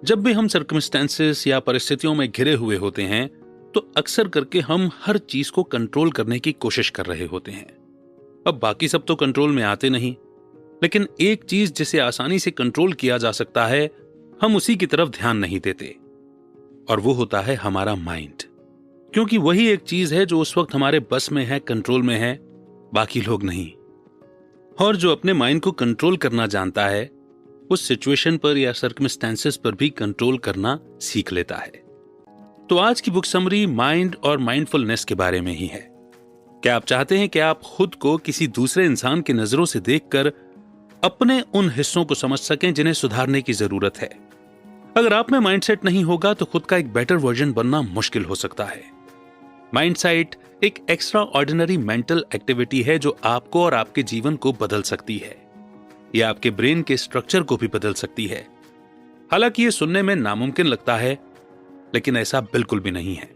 जब भी हम सर्कमस्टेंसेस या परिस्थितियों में घिरे हुए होते हैं तो अक्सर करके हम हर चीज को कंट्रोल करने की कोशिश कर रहे होते हैं। अब बाकी सब तो कंट्रोल में आते नहीं, लेकिन एक चीज जिसे आसानी से कंट्रोल किया जा सकता है, हम उसी की तरफ ध्यान नहीं देते, और वो होता है हमारा माइंड। क्योंकि वही एक चीज है जो उस वक्त हमारे बस में है, कंट्रोल में है, बाकी लोग नहीं। और जो अपने माइंड को कंट्रोल करना जानता है, उस सिचुएशन पर या सर्कमस्टेंसेस पर भी कंट्रोल करना सीख लेता है। तो आज की बुक समरी माइंड और माइंडफुलनेस के बारे में ही है। क्या आप चाहते हैं कि आप खुद को किसी दूसरे इंसान की नजरों से देखकर अपने उन हिस्सों को समझ सकें जिन्हें सुधारने की जरूरत है? अगर आप में माइंडसेट नहीं होगा तो खुद का एक बेटर वर्जन बनना मुश्किल हो सकता है। माइंडसेट एक एक्स्ट्रा ऑर्डिनरी मेंटल एक्टिविटी है जो आपको और आपके जीवन को बदल सकती है। यह आपके ब्रेन के स्ट्रक्चर को भी बदल सकती है। हालांकि यह सुनने में नामुमकिन लगता है, लेकिन ऐसा बिल्कुल भी नहीं है।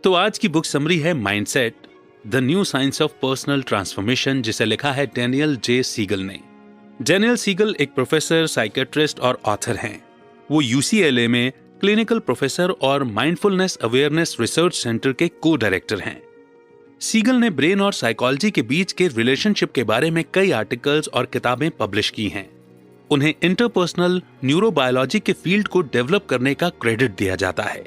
तो आज की बुक समरी है mindset, the new science of personal transformation, जिसे लिखा है डैनियल जे सीगल ने। डैनियल सीगल एक प्रोफेसर, साइकियाट्रिस्ट और ऑथर हैं। वो यूसीएलए में क्लिनिकल प्रोफेसर और माइंडफुलनेस अवेयरनेस रिसर्च सेंटर के को डायरेक्टर हैं। सीगल ने ब्रेन और साइकोलॉजी के बीच के रिलेशनशिप के बारे में कई आर्टिकल्स और किताबें पब्लिश की हैं। उन्हें इंटरपर्सनल न्यूरोबायोलॉजी के फील्ड को डेवलप करने का क्रेडिट दिया जाता है।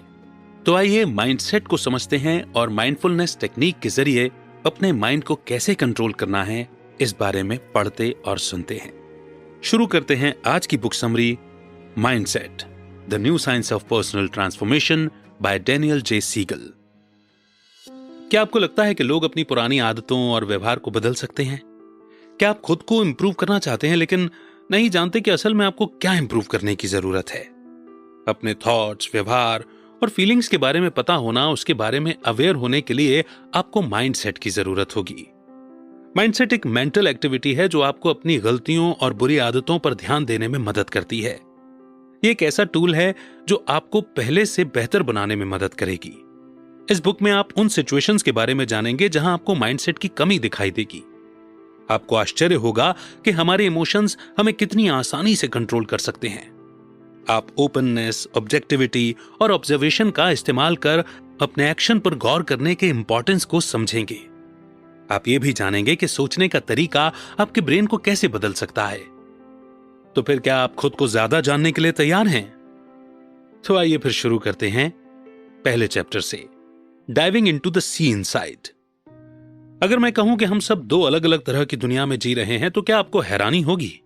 तो आइए माइंडसेट को समझते हैं और माइंडफुलनेस टेक्निक के जरिए अपने माइंड को कैसे कंट्रोल करना है, इस बारे में पढ़ते और सुनते हैं। शुरू करते हैं आज की book summary, mindset, the new science of personal transformation by Daniel J Siegel. क्या आपको लगता है कि लोग अपनी पुरानी आदतों और व्यवहार को बदल सकते हैं? क्या आप खुद को इंप्रूव करना चाहते हैं लेकिन नहीं जानते कि असल में आपको क्या इंप्रूव करने की जरूरत है? अपने थॉट्स, व्यवहार और फीलिंग्स के बारे में पता होना, उसके बारे में अवेयर होने के लिए आपको माइंडसेट की जरूरत होगी। माइंडसेट एक मेंटल एक्टिविटी है जो आपको अपनी गलतियों और बुरी आदतों पर ध्यान देने में मदद करती है। ये एक ऐसा टूल है जो आपको पहले से बेहतर बनाने में मदद करेगी। इस बुक में आप उन सिचुएशंस के बारे में जानेंगे जहां आपको माइंडसेट की कमी दिखाई देगी। आपको आश्चर्य होगा कि हमारे इमोशंस हमें कितनी आसानी से कंट्रोल कर सकते हैं। आप ओपननेस, ऑब्जेक्टिविटी और ऑब्जर्वेशन का इस्तेमाल कर अपने एक्शन पर गौर करने के इंपॉर्टेंस को समझेंगे। आप ये भी जानेंगे कि सोचने का तरीका आपके ब्रेन को कैसे बदल सकता है। तो फिर क्या आप खुद को ज्यादा जानने के लिए तैयार हैं? तो आइए फिर शुरू करते हैं पहले चैप्टर से, diving into the sea inside. अगर मैं कहूं कि हम सब दो अलग अलग तरह की दुनिया में जी रहे हैं तो क्या आपको हैरानी होगी?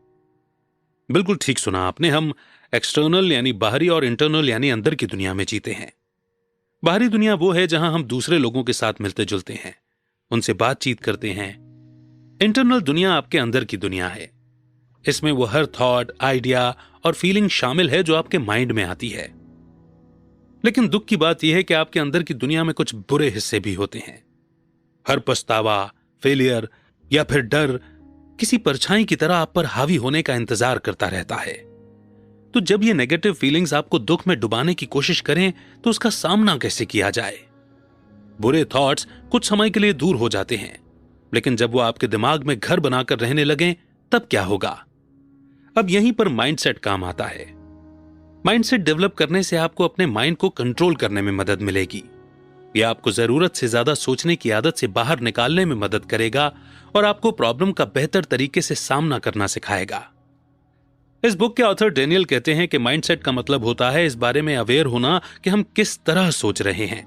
बिल्कुल ठीक सुना आपने। हम एक्सटर्नल यानी बाहरी और इंटरनल यानी अंदर की दुनिया में जीते हैं। बाहरी दुनिया वो है जहां हम दूसरे लोगों के साथ मिलते जुलते हैं, उनसे बातचीत करते हैं। इंटरनल दुनिया आपके अंदर की दुनिया है। इसमें वो हर थॉट, आइडिया और फीलिंग शामिल है जो आपके माइंड में आती है। लेकिन दुख की बात यह है कि आपके अंदर की दुनिया में कुछ बुरे हिस्से भी होते हैं। हर पछतावा, फेलियर या फिर डर किसी परछाई की तरह आप पर हावी होने का इंतजार करता रहता है। तो जब ये नेगेटिव फीलिंग्स आपको दुख में डुबाने की कोशिश करें तो उसका सामना कैसे किया जाए? बुरे थॉट्स कुछ समय के लिए दूर हो जाते हैं, लेकिन जब वो आपके दिमाग में घर बनाकर रहने लगें तब क्या होगा? अब यहीं पर माइंडसेट काम आता है। माइंडसेट डेवलप करने से आपको अपने माइंड को कंट्रोल करने में मदद मिलेगी। यह आपको जरूरत से ज्यादा सोचने की आदत से बाहर निकालने में मदद करेगा और आपको प्रॉब्लम का बेहतर तरीके से सामना करना सिखाएगा। इस बुक के ऑथर डैनियल कहते हैं कि माइंडसेट का मतलब होता है इस बारे में अवेयर होना कि हम किस तरह सोच रहे हैं।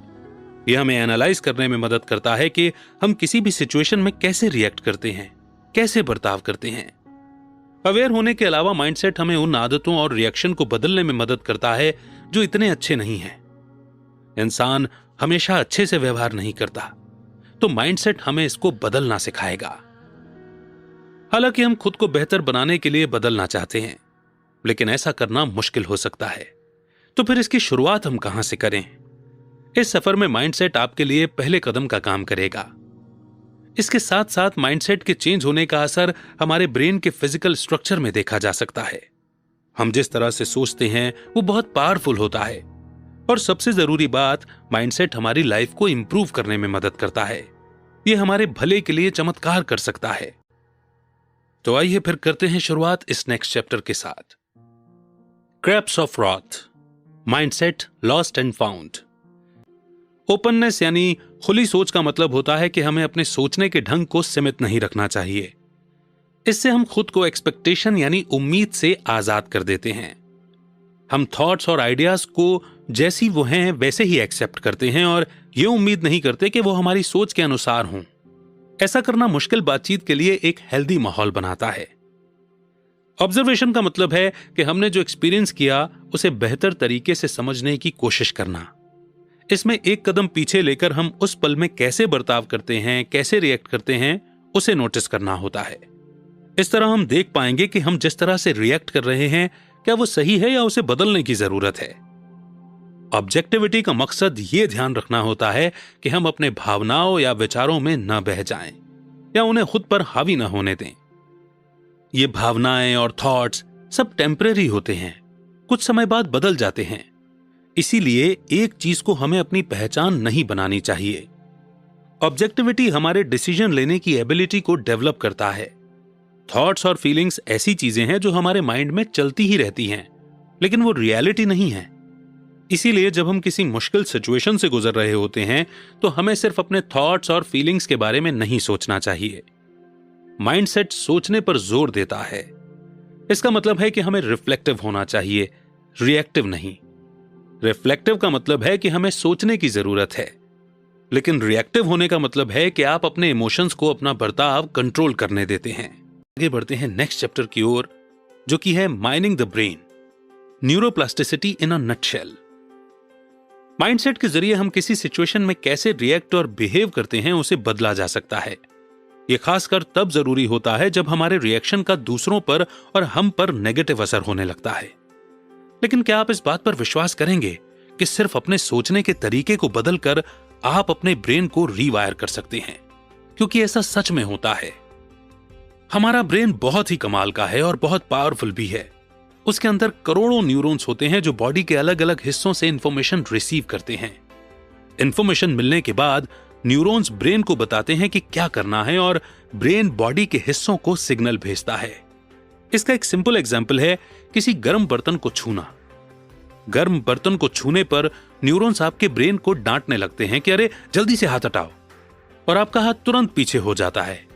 यह हमें एनालाइज करने में मदद करता है कि हम किसी भी सिचुएशन में कैसे रिएक्ट करते हैं, कैसे बर्ताव करते हैं। अवेयर होने के अलावा माइंडसेट हमें उन आदतों और रिएक्शन को बदलने में मदद करता है जो इतने अच्छे नहीं हैं। इंसान हमेशा अच्छे से व्यवहार नहीं करता, तो माइंडसेट हमें इसको बदलना सिखाएगा। हालांकि हम खुद को बेहतर बनाने के लिए बदलना चाहते हैं, लेकिन ऐसा करना मुश्किल हो सकता है। तो फिर इसकी शुरुआत हम कहां से करें? इस सफर में माइंडसेट आपके लिए पहले कदम का काम करेगा। इसके साथ साथ माइंडसेट के चेंज होने का असर हमारे ब्रेन के फिजिकल स्ट्रक्चर में देखा जा सकता है। हम जिस तरह से सोचते हैं वो बहुत पावरफुल होता है। और सबसे जरूरी बात, माइंडसेट हमारी लाइफ को इंप्रूव करने में मदद करता है। यह हमारे भले के लिए चमत्कार कर सकता है। तो आइए फिर करते हैं शुरुआत इस नेक्स्ट चैप्टर के साथ। Grapes of wrath, mindset lost and found. Openness यानी खुली सोच का मतलब होता है कि हमें अपने सोचने के ढंग को सीमित नहीं रखना चाहिए। इससे हम खुद को एक्सपेक्टेशन यानी उम्मीद से आजाद कर देते हैं। हम थॉट्स और आइडियाज को जैसी वो हैं वैसे ही एक्सेप्ट करते हैं और ये उम्मीद नहीं करते कि वो हमारी सोच के अनुसार हों। ऐसा करना मुश्किल बातचीत के लिए एक हेल्दी माहौल बनाता है। ऑब्जर्वेशन का मतलब है कि हमने जो एक्सपीरियंस किया उसे बेहतर तरीके से समझने की कोशिश करना। इसमें एक कदम पीछे लेकर हम उस पल में कैसे बर्ताव करते हैं, कैसे रिएक्ट करते हैं, उसे नोटिस करना होता है। इस तरह हम देख पाएंगे कि हम जिस तरह से रिएक्ट कर रहे हैं क्या वो सही है या उसे बदलने की जरूरत है। ऑब्जेक्टिविटी का मकसद ये ध्यान रखना होता है कि हम अपने भावनाओं या विचारों में न बह जाएं या उन्हें खुद पर हावी न होने दें। ये भावनाएं और थॉट्स सब टेम्परेरी होते हैं, कुछ समय बाद बदल जाते हैं। इसीलिए एक चीज को हमें अपनी पहचान नहीं बनानी चाहिए। ऑब्जेक्टिविटी हमारे डिसीजन लेने की एबिलिटी को डेवलप करता है। थॉट्स और फीलिंग्स ऐसी चीजें हैं जो हमारे माइंड में चलती ही रहती हैं, लेकिन वो रियलिटी नहीं है। इसीलिए जब हम किसी मुश्किल सिचुएशन से गुजर रहे होते हैं तो हमें सिर्फ अपने थॉट्स और फीलिंग्स के बारे में नहीं सोचना चाहिए। माइंडसेट सोचने पर जोर देता है। इसका मतलब है कि हमें रिफ्लेक्टिव होना चाहिए, रिएक्टिव नहीं। रिफ्लेक्टिव का मतलब है कि हमें सोचने की जरूरत है, लेकिन रिएक्टिव होने का मतलब है कि आप अपने इमोशंस को अपना बर्ताव कंट्रोल करने देते हैं। आगे बढ़ते हैं नेक्स्ट चैप्टर की ओर, जो कि है mining the brain, neuroplasticity in a nutshell. Mindset के जरिए हम किसी सिचुएशन में कैसे रिएक्ट और बिहेव करते हैं उसे बदला जा सकता है। यह खासकर तब जरूरी होता है जब हमारे रिएक्शन का दूसरों पर और हम पर नेगेटिव असर होने लगता है। लेकिन क्या आप इस बात पर विश्वास करेंगे कि सिर्फ अपने सोचने के तरीके को बदलकर आप अपने ब्रेन को रीवायर कर सकते हैं? क्योंकि ऐसा सच में होता है। हमारा ब्रेन बहुत ही कमाल का है और बहुत पावरफुल भी है। उसके अंदर करोड़ों न्यूरॉन्स होते हैं जो बॉडी के अलग अलग हिस्सों से इंफॉर्मेशन रिसीव करते हैं। इंफॉर्मेशन मिलने के बाद न्यूरॉन्स ब्रेन को बताते हैं कि क्या करना है और ब्रेन बॉडी के हिस्सों को सिग्नल भेजता है। इसका एक सिंपल एग्जाम्पल है किसी गर्म बर्तन को छूना। गर्म बर्तन को छूने पर न्यूरॉन्स आपके ब्रेन को डांटने लगते हैं कि अरे जल्दी से हाथ हटाओ, और आपका हाथ तुरंत पीछे हो जाता है।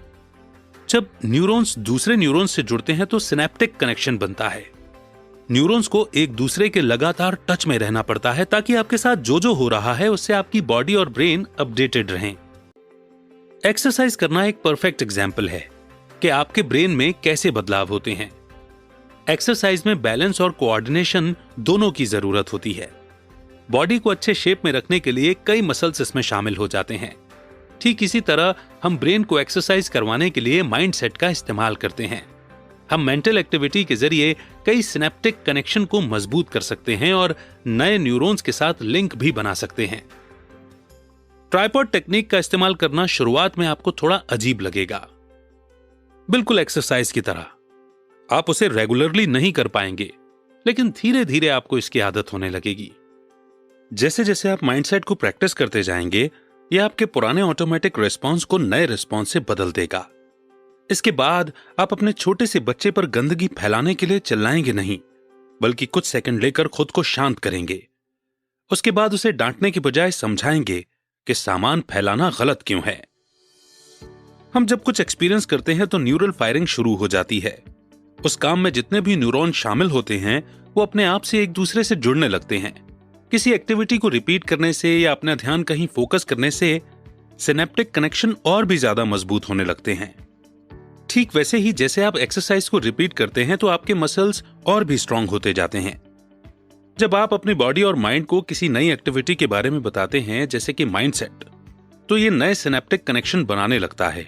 जब न्यूरॉन्स दूसरे न्यूरॉन्स से जुड़ते हैं तो सिनेप्टिक कनेक्शन बनता है। न्यूरॉन्स को एक दूसरे के लगातार टच में रहना पड़ता है ताकि आपके साथ जो जो हो रहा है उससे आपकी बॉडी और ब्रेन अपडेटेड रहें। एक्सरसाइज करना एक परफेक्ट एग्जाम्पल है कि आपके ब्रेन में कैसे बदलाव होते हैं। एक्सरसाइज में बैलेंस और कोऑर्डिनेशन दोनों की जरूरत होती है। बॉडी को अच्छे शेप में रखने के लिए कई मसल्स इसमें शामिल हो जाते हैं। ठीक इसी तरह हम ब्रेन को एक्सरसाइज करवाने के लिए माइंडसेट का इस्तेमाल करते हैं। हम मेंटल एक्टिविटी के जरिए कई सिनेप्टिक कनेक्शन को मजबूत कर सकते हैं और नए न्यूरॉन्स के साथ लिंक भी बना सकते हैं। ट्राइपॉड टेक्निक का इस्तेमाल करना शुरुआत में आपको थोड़ा अजीब लगेगा, बिल्कुल एक्सरसाइज की तरह। आप उसे रेगुलरली नहीं कर पाएंगे, लेकिन धीरे धीरे आपको इसकी आदत होने लगेगी। जैसे जैसे आप माइंडसेट को प्रैक्टिस करते जाएंगे, यह आपके पुराने ऑटोमेटिक रिस्पॉन्स को नए रिस्पॉन्स से बदल देगा। इसके बाद आप अपने छोटे से बच्चे पर गंदगी फैलाने के लिए चिल्लाएंगे नहीं, बल्कि कुछ सेकंड लेकर खुद को शांत करेंगे। उसके बाद उसे डांटने की बजाय समझाएंगे कि सामान फैलाना गलत क्यों है। हम जब कुछ एक्सपीरियंस करते हैं तो न्यूरल फायरिंग शुरू हो जाती है। उस काम में जितने भी न्यूरॉन शामिल होते हैं वो अपने आप से एक दूसरे से जुड़ने लगते हैं। किसी एक्टिविटी को रिपीट करने से या अपना ध्यान कहीं फोकस करने से सिनेप्टिक कनेक्शन और भी ज्यादा मजबूत होने लगते हैं। ठीक वैसे ही जैसे आप एक्सरसाइज को रिपीट करते हैं तो आपके मसल्स और भी स्ट्रांग होते जाते हैं। जब आप अपनी बॉडी और माइंड को किसी नई एक्टिविटी के बारे में बताते हैं, जैसे कि माइंडसेट, तो ये नए सिनेप्टिक कनेक्शन बनाने लगता है,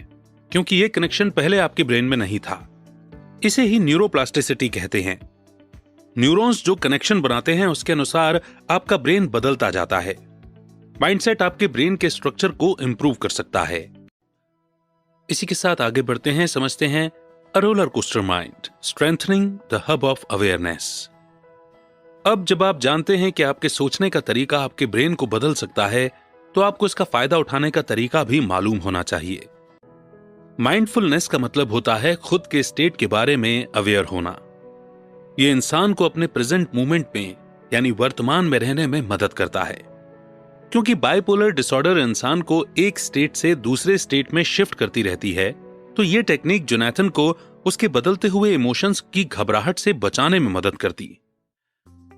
क्योंकि ये कनेक्शन पहले आपके ब्रेन में नहीं था। इसे ही न्यूरोप्लास्टिसिटी कहते हैं। न्यूरॉन्स जो कनेक्शन बनाते हैं उसके अनुसार आपका ब्रेन बदलता जाता है। माइंडसेट आपके ब्रेन के स्ट्रक्चर को इंप्रूव कर सकता है। इसी के साथ आगे बढ़ते हैं, समझते हैं a roller coaster mind, strengthening the hub of awareness. अब जब आप जानते हैं कि आपके सोचने का तरीका आपके ब्रेन को बदल सकता है, तो आपको इसका फायदा उठाने का तरीका भी मालूम होना चाहिए। माइंडफुलनेस का मतलब होता है खुद के स्टेट के बारे में अवेयर होना। ये इंसान को अपने प्रेजेंट मोमेंट में यानी वर्तमान में रहने में मदद करता है, क्योंकि बाइपोलर डिसऑर्डर इंसान को एक स्टेट से दूसरे स्टेट में शिफ्ट करती रहती है। तो ये टेक्निक जोनाथन को उसके बदलते हुए इमोशंस की घबराहट से बचाने में मदद करती।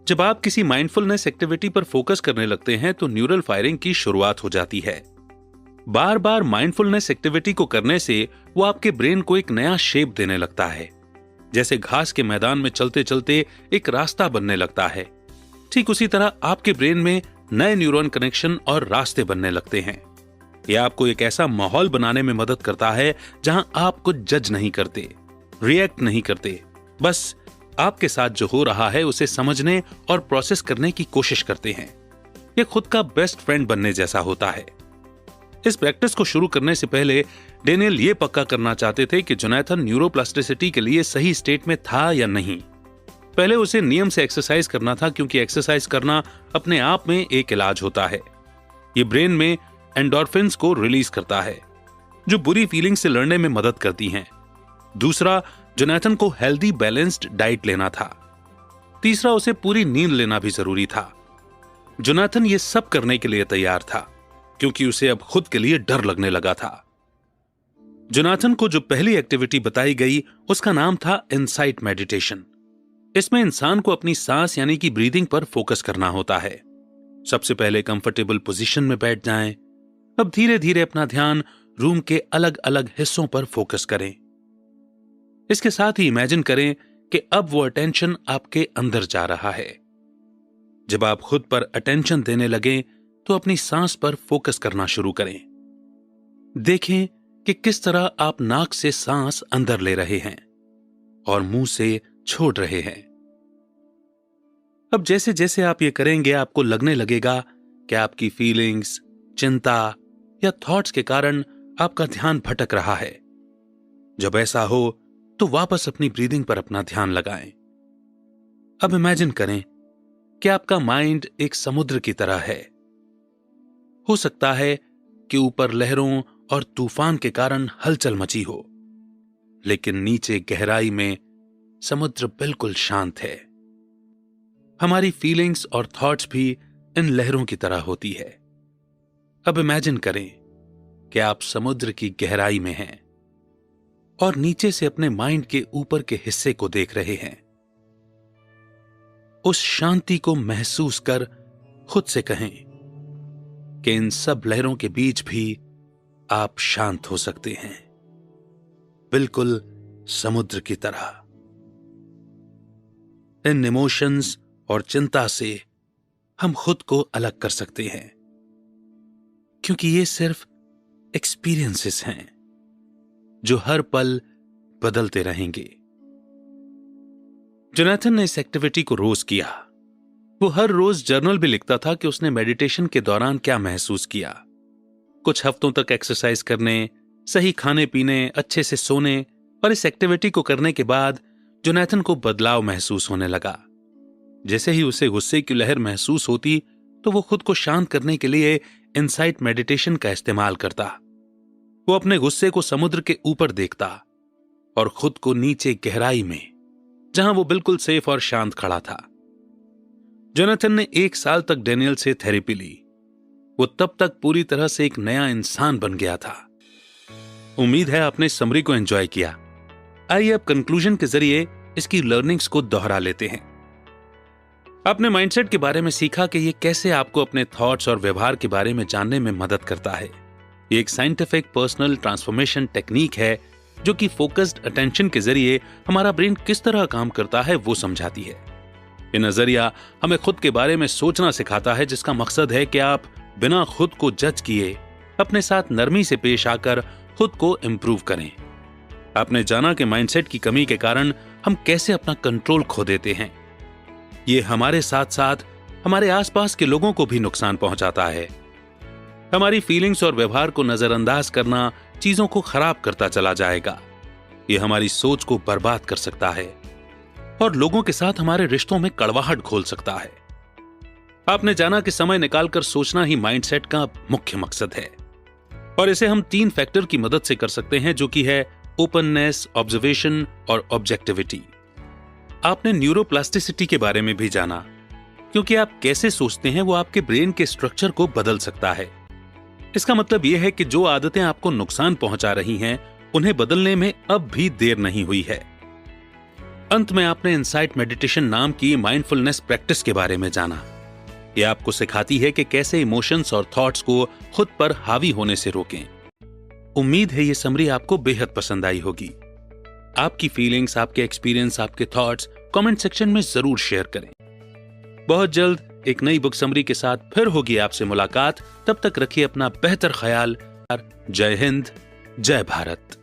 जब आप किसी माइंडफुलनेस एक्टिविटी पर फोकस करने लगते हैं तो न्यूरल फायरिंग की शुरुआत हो जाती है। बार बार माइंडफुलनेस एक्टिविटी को करने से वो आपके ब्रेन को एक नया शेप देने लगता है, जैसे घास के मैदान में चलते चलते एक रास्ता बनने लगता है। ठीक उसी तरह आपके ब्रेन में नए न्यूरॉन कनेक्शन और रास्ते बनने लगते हैं। यह आपको एक ऐसा माहौल बनाने में मदद करता है जहां आप कुछ जज नहीं करते, रिएक्ट नहीं करते, बस आपके साथ जो हो रहा है उसे समझने और प्रोसेस करने की कोशिश करते हैं। यह खुद का बेस्ट फ्रेंड बनने जैसा होता है। इस प्रैक्टिस को शुरू करने से पहले डेनियल यह पक्का करना चाहते थे कि जोनाथन न्यूरोप्लास्टिसिटी के लिए सही स्टेट में था या नहीं। पहले उसे नियम से एक्सरसाइज करना था, क्योंकि एक्सरसाइज करना अपने आप में एक इलाज होता है। ये ब्रेन में एंडोर्फिन्स को रिलीज करता है, जो बुरी फीलिंग से लड़ने में मदद करती हैं। दूसरा, जोनाथन को हेल्दी बैलेंस्ड डाइट लेना था। तीसरा, उसे पूरी नींद लेना भी जरूरी था। जोनाथन ये सब करने के लिए तैयार था, क्योंकि उसे अब खुद के लिए डर लगने लगा था। जोनाथन को जो पहली एक्टिविटी बताई गई उसका नाम था इनसाइट मेडिटेशन। इसमें इंसान को अपनी सांस यानी कि ब्रीदिंग पर फोकस करना होता है। सबसे पहले कंफर्टेबल पोजीशन में बैठ जाएं। अब धीरे धीरे अपना ध्यान रूम के अलग अलग हिस्सों पर फोकस करें। इसके साथ ही इमेजिन करें कि अब वो अटेंशन आपके अंदर जा रहा है। जब आप खुद पर अटेंशन देने लगें तो अपनी सांस पर फोकस करना शुरू करें। देखें कि किस तरह आप नाक से सांस अंदर ले रहे हैं और मुंह से छोड़ रहे हैं। अब जैसे जैसे आप ये करेंगे आपको लगने लगेगा कि आपकी फीलिंग्स, चिंता या थॉट्स के कारण आपका ध्यान भटक रहा है। जब ऐसा हो तो वापस अपनी ब्रीदिंग पर अपना ध्यान लगाएं। अब इमेजिन करें कि आपका माइंड एक समुद्र की तरह है। हो सकता है कि ऊपर लहरों और तूफान के कारण हलचल मची हो, लेकिन नीचे गहराई में समुद्र बिल्कुल शांत है। हमारी फीलिंग्स और थॉट्स भी इन लहरों की तरह होती है। अब इमेजिन करें कि आप समुद्र की गहराई में हैं और नीचे से अपने माइंड के ऊपर के हिस्से को देख रहे हैं। उस शांति को महसूस कर खुद से कहें कि इन सब लहरों के बीच भी आप शांत हो सकते हैं, बिल्कुल समुद्र की तरह। इन इमोशंस और चिंता से हम खुद को अलग कर सकते हैं, क्योंकि ये सिर्फ एक्सपीरियंसेस हैं जो हर पल बदलते रहेंगे। जोनाथन ने इस एक्टिविटी को रोज किया। वो हर रोज जर्नल भी लिखता था कि उसने मेडिटेशन के दौरान क्या महसूस किया। कुछ हफ्तों तक एक्सरसाइज करने, सही खाने पीने, अच्छे से सोने और इस एक्टिविटी को करने के बाद जोनाथन को बदलाव महसूस होने लगा। जैसे ही उसे गुस्से की लहर महसूस होती तो वो खुद को शांत करने के लिए इनसाइट मेडिटेशन का इस्तेमाल करता। वो अपने गुस्से को समुद्र के ऊपर देखता और खुद को नीचे गहराई में, जहां वो बिल्कुल सेफ और शांत खड़ा था। जोनाथन ने 1 साल तक डेनियल से थेरेपी ली। वो तब तक पूरी तरह से एक नया इंसान बन गया था। उम्मीद है आपने समरी को एंजॉय किया। आइए अब कंक्लूजन के जरिए इसकी लर्निंग्स को दोहरा लेते हैं। आपने माइंडसेट के बारे में सीखा कि ये कैसे आपको अपने थॉट्स और व्यवहार के बारे में जानने में मदद करता है। ये एक साइंटिफिक पर्सनल ट्रांसफॉर्मेशन टेक्निक है जो कि फोकस्ड अटेंशन के जरिए हमारा ब्रेन किस तरह काम करता है वो समझाती है। ये नजरिया हमें खुद के बारे में सोचना सिखाता है, जिसका मकसद है कि आप बिना खुद को जज किए अपने साथ नरमी से पेश आकर खुद को इंप्रूव करें। आपने जाना कि माइंडसेट की कमी के कारण हम कैसे अपना कंट्रोल खो देते हैं। ये हमारे साथ साथ हमारे आसपास के लोगों को भी नुकसान पहुंचाता है। हमारी फीलिंग्स और व्यवहार को नजरअंदाज करना चीजों को खराब करता चला जाएगा। ये हमारी सोच को बर्बाद कर सकता है और लोगों के साथ हमारे रिश्तों में कड़वाहट घोल सकता है। आपने जाना कि समय निकालकर सोचना ही माइंडसेट का मुख्य मकसद है और इसे हम 3 फैक्टर की मदद से कर सकते हैं, जो कि है ओपननेस, ऑब्जर्वेशन और ऑब्जेक्टिविटी। आपने न्यूरोप्लास्टिसिटी के बारे में भी जाना, क्योंकि आप कैसे सोचते हैं वो आपके ब्रेन के स्ट्रक्चर को बदल सकता है। इसका मतलब यह है कि जो आदतें आपको नुकसान पहुंचा रही हैं, उन्हें बदलने में अब भी देर नहीं हुई है। अंत में आपने इनसाइट मेडिटेशन नाम की माइंडफुलनेस प्रैक्टिस के बारे में जाना। यह आपको सिखाती है कि कैसे इमोशंस और थॉट्स को खुद पर हावी होने से रोकें। उम्मीद है ये समरी आपको बेहद पसंद आई होगी। आपकी फीलिंग्स, आपके एक्सपीरियंस, आपके थॉट्स कमेंट सेक्शन में जरूर शेयर करें। बहुत जल्द एक नई बुक समरी के साथ फिर होगी आपसे मुलाकात। तब तक रखिए अपना बेहतर ख्याल। जय हिंद, जय भारत।